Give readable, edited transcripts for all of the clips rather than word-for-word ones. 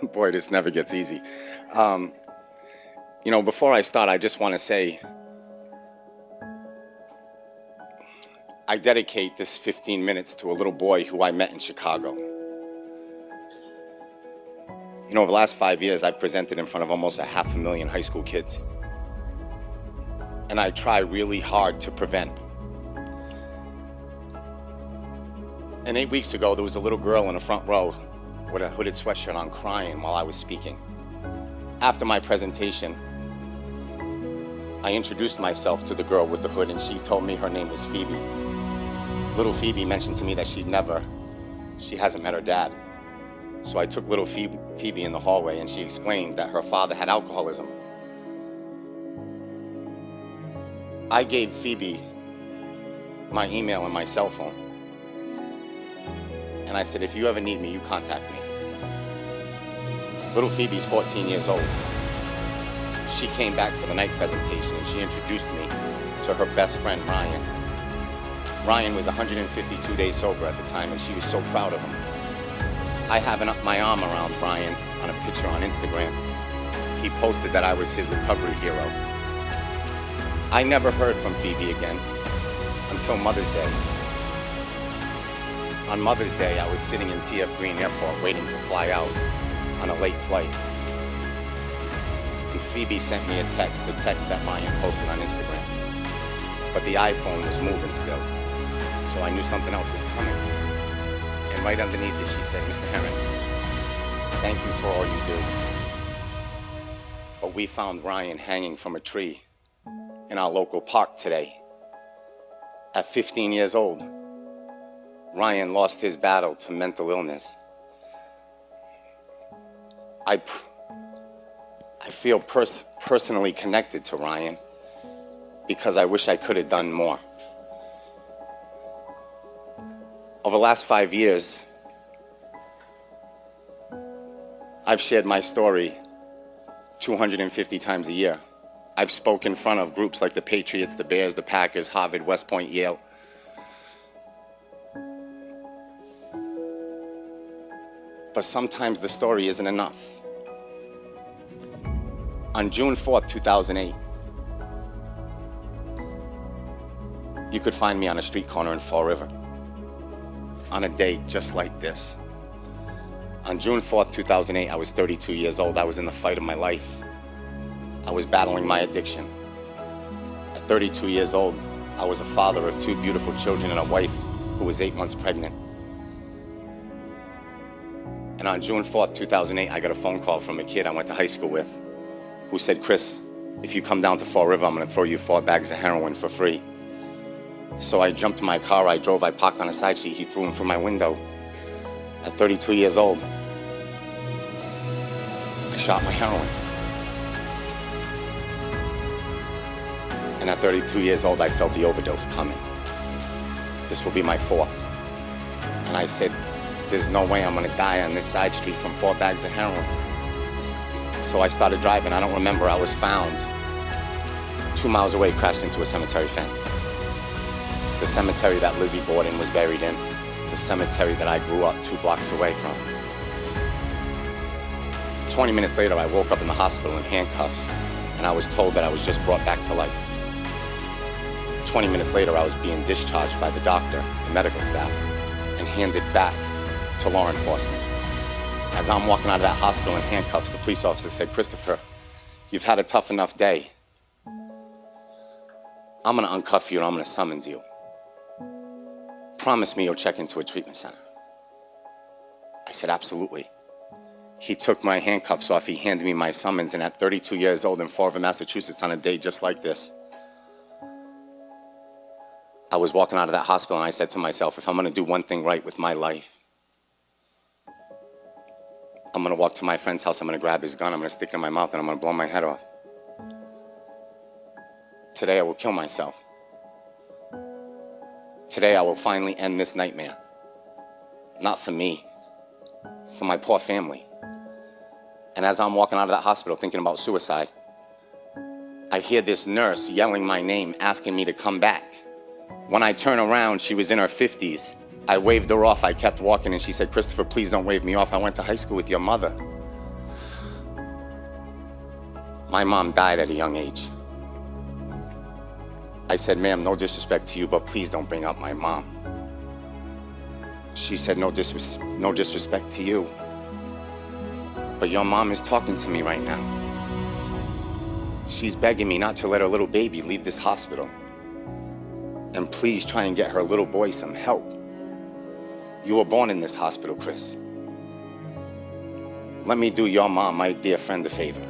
Boy, this never gets easy. Before I start, I just want to say I dedicate this 15 minutes to a little boy who I met in Chicago. Over the last 5 years, I've presented in front of almost 500,000 high school kids. And I try really hard to prevent. And 8 weeks ago, there was a little girl in the front row with a hooded sweatshirt on crying while I was speaking. After my presentation, I introduced myself to the girl with the hood, and she told me her name was Phoebe. Little Phoebe mentioned to me that she hasn't met her dad. So I took little Phoebe in the hallway, and she explained that her father had alcoholism. I gave Phoebe my email and my cell phone. And I said, if you ever need me, you contact me. Little Phoebe's 14 years old. She came back for the night presentation, and she introduced me to her best friend, Ryan. Ryan was 152 days sober at the time, and she was so proud of him. I have my arm around Ryan on a picture on Instagram. He posted that I was his recovery hero. I never heard from Phoebe again until Mother's Day. On Mother's Day, I was sitting in TF Green Airport waiting to fly out on a late flight. And Phoebe sent me a text, the text that Ryan posted on Instagram. But the iPhone was moving still, so I knew something else was coming. And right underneath it, she said, Mr. Herren, thank you for all you do. But we found Ryan hanging from a tree in our local park today. At 15 years old, Ryan lost his battle to mental illness. I feel personally connected to Ryan because I wish I could have done more. Over the last 5 years, I've shared my story 250 times a year. I've spoken in front of groups like the Patriots, the Bears, the Packers, Harvard, West Point, Yale. But sometimes the story isn't enough. On June 4th, 2008, you could find me on a street corner in Fall River on a day just like this. On June 4th, 2008, I was 32 years old. I was in the fight of my life. I was battling my addiction. At 32 years old, I was a father of 2 beautiful children and a wife who was 8 months pregnant. And on June 4th, 2008, I got a phone call from a kid I went to high school with who said, Chris, if you come down to Fall River, I'm gonna throw you 4 bags of heroin for free. So I jumped in my car, I drove, I parked on a side street, he threw them through my window. At 32 years old, I shot my heroin. And at 32 years old, I felt the overdose coming. This will be my 4th. And I said, there's no way I'm gonna die on this side street from 4 bags of heroin. So I started driving. I don't remember, I was found 2 miles away, crashed into a cemetery fence. The cemetery that Lizzie Borden was buried in. The cemetery that I grew up 2 blocks away from. 20 minutes later, I woke up in the hospital in handcuffs, and I was told that I was just brought back to life. 20 minutes later, I was being discharged by the doctor, the medical staff, and handed back to law enforcement. As I'm walking out of that hospital in handcuffs, the police officer said, Christopher, you've had a tough enough day. I'm gonna uncuff you and I'm gonna summons you. Promise me you'll check into a treatment center. I said, absolutely. He took my handcuffs off, he handed me my summons, and at 32 years old in Fall River, Massachusetts, on a day just like this, I was walking out of that hospital and I said to myself, if I'm gonna do one thing right with my life, I'm gonna walk to my friend's house, I'm gonna grab his gun, I'm gonna stick it in my mouth, and I'm gonna blow my head off. Today I will kill myself. Today I will finally end this nightmare. Not for me, for my poor family. And as I'm walking out of that hospital thinking about suicide, I hear this nurse yelling my name, asking me to come back. When I turn around, she was in her 50s. I waved her off, I kept walking, and she said, Christopher, please don't wave me off. I went to high school with your mother. My mom died at a young age. I said, ma'am, no disrespect to you, but please don't bring up my mom. She said, no disrespect to you, but your mom is talking to me right now. She's begging me not to let her little baby leave this hospital. And please try and get her little boy some help. You were born in this hospital, Chris. Let me do your mom, my dear friend, a favor.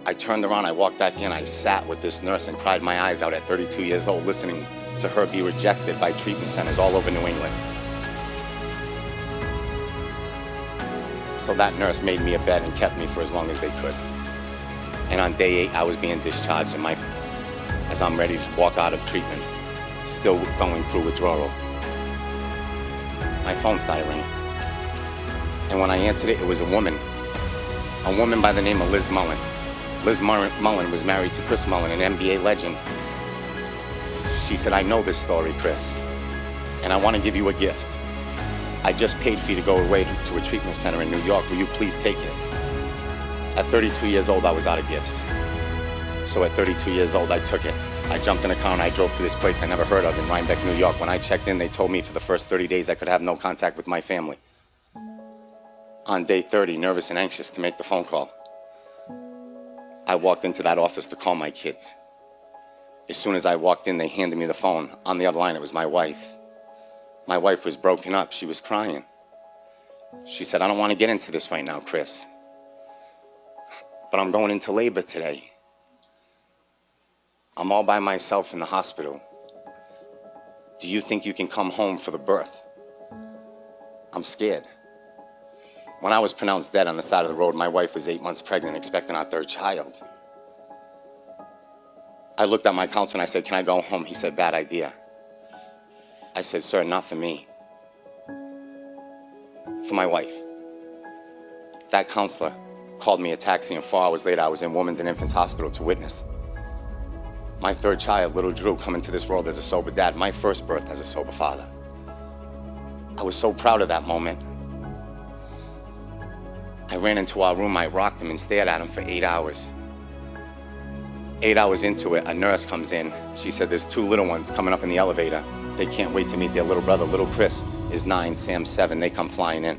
I turned around, I walked back in, I sat with this nurse and cried my eyes out at 32 years old, listening to her be rejected by treatment centers all over New England. So that nurse made me a bed and kept me for as long as they could. And on day 8, I was being discharged, and as I'm ready to walk out of treatment, still going through withdrawal, my phone started ringing. And when I answered it, it was a woman by the name of Liz Mullen. Liz Mullen was married to Chris Mullen, an NBA legend. She said, I know this story, Chris, and I want to give you a gift. I just paid for you to go away to a treatment center in New York. Will you please take it? At 32 years old, I was out of gifts. So at 32 years old, I took it. I jumped in a car and I drove to this place I never heard of in Rhinebeck, New York. When I checked in, they told me for the first 30 days I could have no contact with my family. On day 30, nervous and anxious to make the phone call, I walked into that office to call my kids. As soon as I walked in, they handed me the phone. On the other line, it was my wife. My wife was broken up. She was crying. She said, I don't want to get into this right now, Chris, but I'm going into labor today. I'm all by myself in the hospital. Do you think you can come home for the birth? I'm scared. When I was pronounced dead on the side of the road, my wife was 8 months pregnant, expecting our 3rd child. I looked at my counselor and I said, can I go home? He said, bad idea. I said, sir, not for me. For my wife. That counselor called me a taxi, and 4 hours later, I was in Women's and Infants Hospital to witness my 3rd child, little Drew, come into this world as a sober dad, my first birth as a sober father. I was so proud of that moment. I ran into our room, I rocked him and stared at him for 8 hours. 8 hours into it, a nurse comes in. She said, there's 2 little ones coming up in the elevator. They can't wait to meet their little brother. Little Chris is 9, Sam's 7. They come flying in.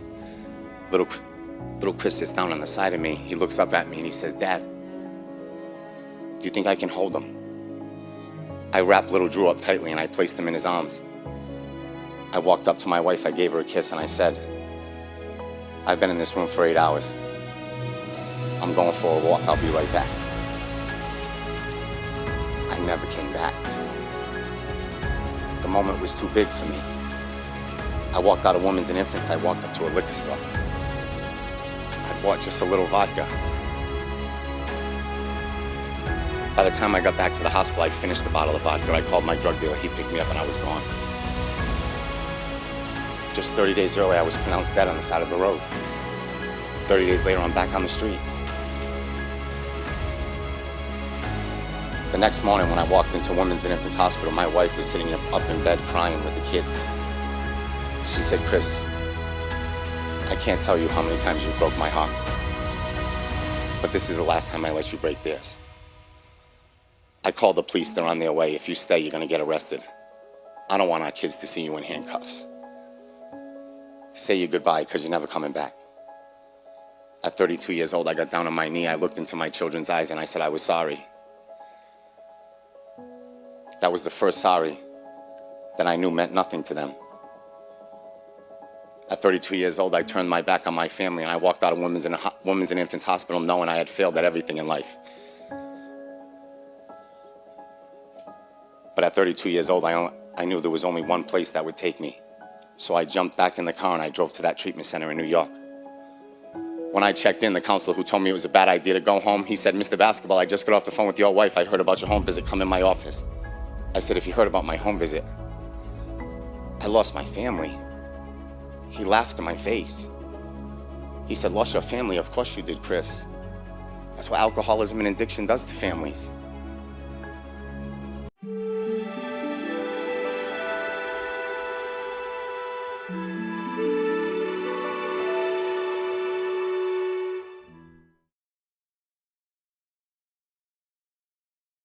Little Chris sits down on the side of me. He looks up at me and he says, Dad, do you think I can hold him? I wrapped little Drew up tightly and I placed him in his arms. I walked up to my wife, I gave her a kiss, and I said, I've been in this room for 8 hours. I'm going for a walk, I'll be right back. I never came back. The moment was too big for me. I walked out of Women's and Infants, I walked up to a liquor store. I bought just a little vodka. By the time I got back to the hospital, I finished the bottle of vodka. I called my drug dealer, he picked me up and I was gone. Just 30 days earlier, I was pronounced dead on the side of the road. 30 days later, I'm back on the streets. The next morning, when I walked into Women's and Infants Hospital, my wife was sitting up in bed crying with the kids. She said, Chris, I can't tell you how many times you broke my heart, but this is the last time I let you break theirs. I called the police, they're on their way. If you stay, you're gonna get arrested. I don't want our kids to see you in handcuffs. Say your goodbye, because you're never coming back. At 32 years old, I got down on my knee, I looked into my children's eyes and I said I was sorry. That was the first sorry that I knew meant nothing to them. At 32 years old, I turned my back on my family and I walked out of Women's and Infants Hospital knowing I had failed at everything in life. But at 32 years old, I knew there was only one place that would take me. So I jumped back in the car and I drove to that treatment center in New York. When I checked in, the counselor who told me it was a bad idea to go home, he said, Mr. Basketball, I just got off the phone with your wife. I heard about your home visit. Come in my office. I said, if you heard about my home visit, I lost my family. He laughed in my face. He said, lost your family? Of course you did, Chris. That's what alcoholism and addiction does to families.